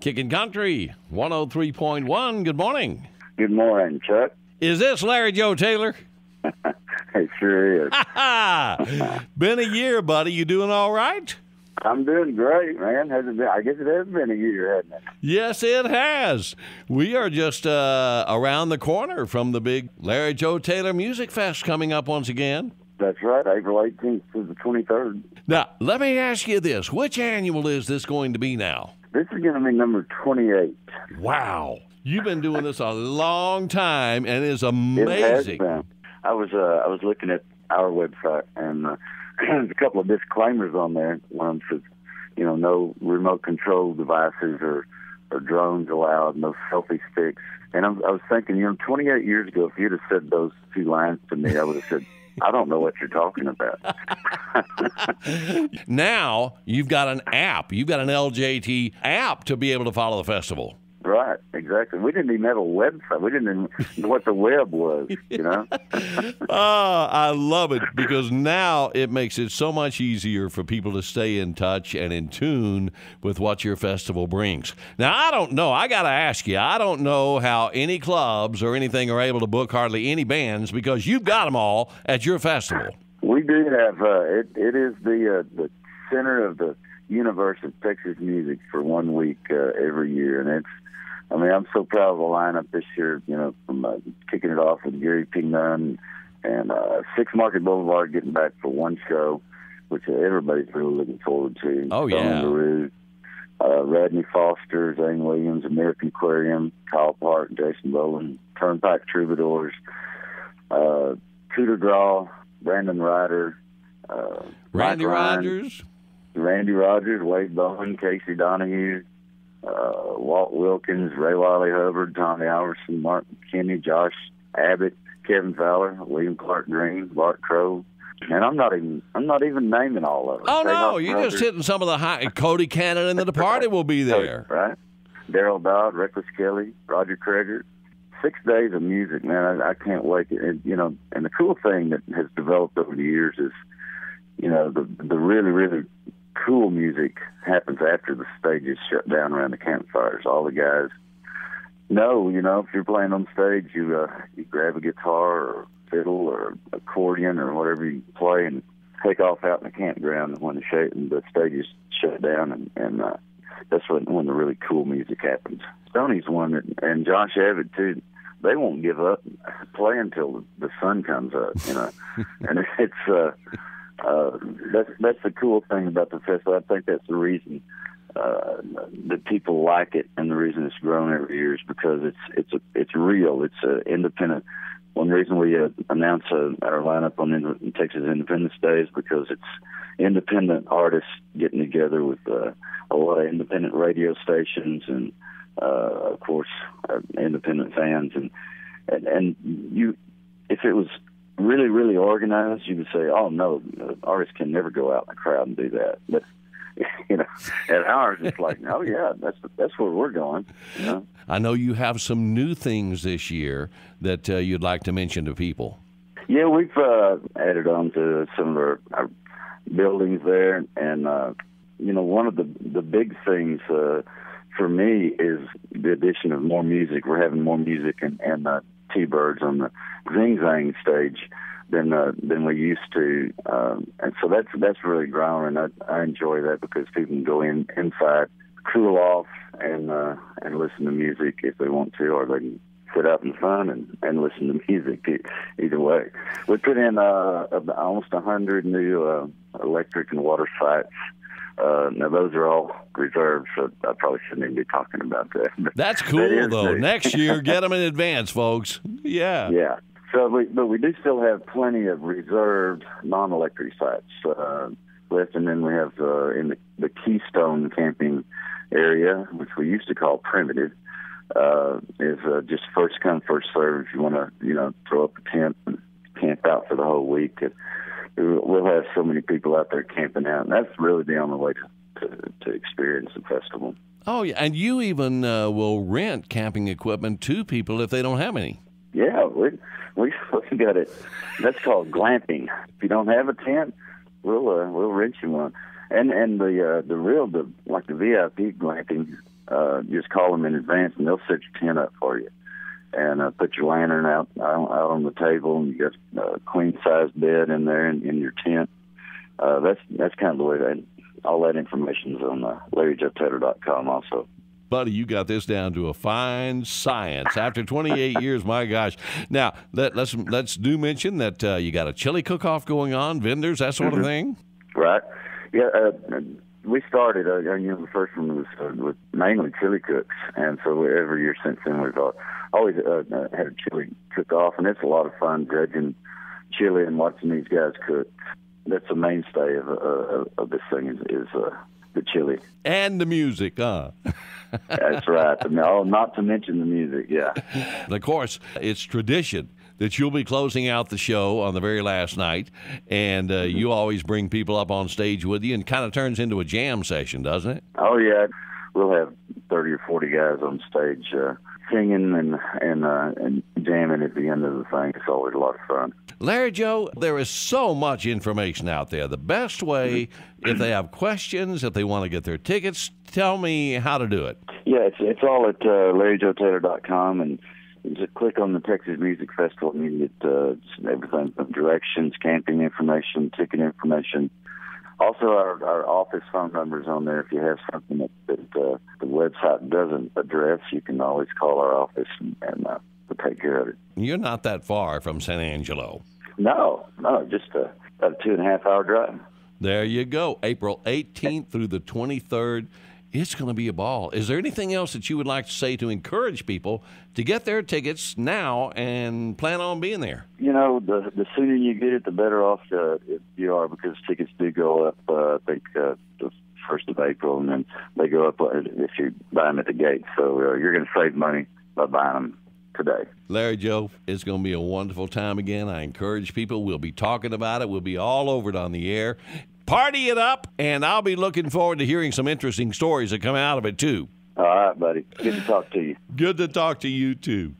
Kicking Country 103.1. Good morning. Good morning, Chuck. Is this Larry Joe Taylor? It sure is. Been a year, buddy. You doing all right? I'm doing great, man. Has it been? I guess it has been a year, hasn't it? Yes, it has. We are just around the corner from the big Larry Joe Taylor Music Fest coming up once again. That's right, April 18th to the 23rd. Now, let me ask you this. Which annual is this going to be now? This is going to be number 28. Wow. You've been doing this a long time, and it's amazing. It has been. I was looking at our website, and there's a couple of disclaimers on there. One of them says, no remote control devices or drones allowed, no selfie sticks. And I was thinking, 28 years ago, if you'd have said those two lines to me, I would have said, I don't know what you're talking about. Now, you've got an app. You've got an LJT app to be able to follow the festival. Right, exactly. We didn't even have a website. We didn't even know what the web was, I love it because now it makes it so much easier for people to stay in touch and in tune with what your festival brings. Now, I don't know. I got to ask you, I don't know how any clubs or anything are able to book hardly any bands because you've got them all at your festival. We do have, it is the center of the universe of Texas music for 1 week every year, and I'm so proud of the lineup this year, from kicking it off with Gary P. Nunn and 6 Market Boulevard getting back for one show, which everybody's really looking forward to. Oh, yeah. LaRue, Radney Foster, Zane Williams, American Aquarium, Kyle Park, Jason Boland, Turnpike Troubadours, Cooter Draw, Brandon Ryder, Randy Rogers, Wade Bowen, Casey Donahue, Walt Wilkins, Ray Wiley Hubbard, Tommy Alverson, Mark McKinney, Josh Abbott, Kevin Fowler, William Clark Green, Bart Crow, and I'm not even naming all of them. Oh no, you're just hitting some of the high. Cody Cannon and the Departed will be there, right? Daryl Dodd, Reckless Kelly, Roger Kreger. 6 days of music, man. I can't wait. And the cool thing that has developed over the years is, the really, really cool music happens after the stage is shut down around the campfires. All the guys know, if you're playing on stage, you grab a guitar or fiddle or accordion or whatever you play and take off out in the campground when the stage is shut down, and that's when the really cool music happens. Stoney's one, and Josh Abbott too. They won't give up playing until the sun comes up, and it's. That's the cool thing about the festival. I think that's the reason that people like it, and the reason it's grown every year is because it's real. It's independent. One reason we announce our lineup on Texas Independence Day is because it's independent artists getting together with a lot of independent radio stations and, of course, independent fans. And you, if it was really, really organized, you would say, oh, no, artists can never go out in the crowd and do that. But, at ours, it's like, oh, yeah, that's where we're going. I know you have some new things this year that you'd like to mention to people. Yeah, we've added on to some of our buildings there. And, one of the big things for me is the addition of more music. We're having more music and T-Birds on the Zing Zang stage than we used to, and so that's really growing. I enjoy that because people can go inside, cool off, and listen to music if they want to, or they can sit out in the sun and listen to music. Either way, we put in almost 100 new electric and water sites. Now, those are all reserved, so I probably shouldn't even be talking about that. That's cool, though. Next year, get them in advance, folks. Yeah. Yeah. So, but we do still have plenty of reserved non-electric sites left, and then we have in the Keystone camping area, which we used to call Primitive, is just first come, first serve. If you want to, throw up a tent and camp out for the whole week. We'll have so many people out there camping out, and that's really the only way to experience the festival. Oh, yeah, and you even will rent camping equipment to people if they don't have any. Yeah, we got it. That's called glamping. If you don't have a tent, we'll rent you one. And the VIP glamping just call them in advance, and they'll set your tent up for you. And put your lantern out on the table, and you got a queen-size bed in there in your tent. That's kind of the way all that information is on LarryJoeTaylor.com also. Buddy, you got this down to a fine science. After 28 years, my gosh. Now, let's do mention that you got a chili cook-off going on, vendors, that sort of thing? Right. Yeah, we started, the first one was with mainly chili cooks, and so every year since then we've always had a chili cook-off, and it's a lot of fun judging chili and watching these guys cook. That's the mainstay of this thing is the chili. And the music, huh? That's right. No, not to mention the music, yeah. And of course, it's tradition that you'll be closing out the show on the very last night, and you always bring people up on stage with you, and kind of turns into a jam session, doesn't it? Oh, yeah. We'll have 30 or 40 guys on stage singing and jamming at the end of the thing. It's always a lot of fun. Larry Joe, there is so much information out there. The best way, if they have questions, if they want to get their tickets, tell me how to do it. Yeah, it's all at LarryJoeTaylor.com, and just click on the Texas Music Festival, and you can get everything from directions, camping information, ticket information. Also, our office phone number is on there. If you have something that the website doesn't address, you can always call our office and we'll take care of it. You're not that far from San Angelo. No, just about a 2.5-hour drive. There you go. April 18th through the 23rd. It's going to be a ball. Is there anything else that you would like to say to encourage people to get their tickets now and plan on being there? You know, the sooner you get it, the better off you are, because tickets do go up, I think, the 1st of April, and then they go up if you buy them at the gate. So you're going to save money by buying them today. Larry Joe, it's going to be a wonderful time again. I encourage people. We'll be talking about it. We'll be all over it on the air. Party it up, and I'll be looking forward to hearing some interesting stories that come out of it, too. All right, buddy. Good to talk to you. Good to talk to you, too.